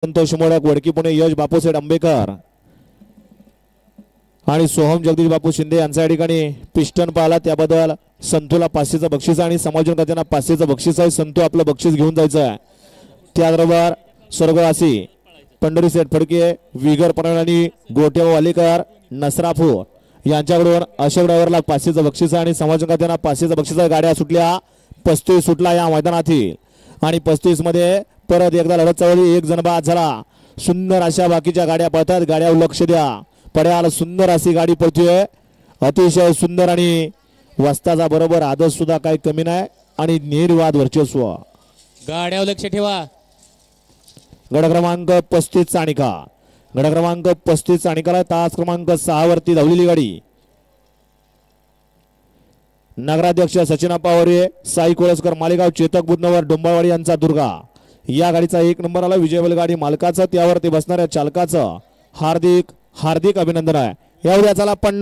संतोष मोडक, वडकी पुणे यश बापूसेठ आंबेकर आणि सोहम जगदीश बापू शिंदे यांच्या ठिकाणी पिस्टन पाहिला, त्याबद्दल संतूला 500चं बक्षीस आणि समाजन खात्यानं 500चं बक्षीस आहे. संतू आपलं बक्षीस घेऊन जायचं आहे. त्याचबरोबर स्वर्गवासी पंढरी सेठ फडके, विगर पराणी, गोटेव वालेकर, नसरापूर यांच्याकडून अशोक ड्रायव्हरला 500चं बक्षीस आणि समाजन खात्यानं 500चं बक्षीस आहे. गाड्या सुटल्या, 35 सुटला या मैदानातील आणि 35 मध्ये परत एकदा लढत चालली. एक जण बाद झाला. सुंदर अशा बाकीच्या गाड्या पळतात. गाड्यावर लक्ष द्या. पड्याला सुंदर अशी गाडी पळतोय, अतिशय सुंदर आणि वस्ताचा बरोबर आदर्श सुद्धा काही कमी नाही आणि निर्वाद वर्चस्व. गाड्यावर लक्ष ठेवा. गड क्रमांक 35 चाणिका, गड क्रमांक 35 चाणिकाला तास क्रमांक 6 वरती धावलेली गाडी. नगराध्यक्ष सचिनप्पा वरे, साई कोळसकर मालेगाव, चेतक बुधनवर डोंबाळवाडी यांचा दुर्गा. या गाडीचा 1 नंबर आला. विजय बैलगाडी मालकाचं त्यावरती बसणाऱ्या चालकाचं हार्दिक हार्दिक अभिनंदन आहे. यावर चला 50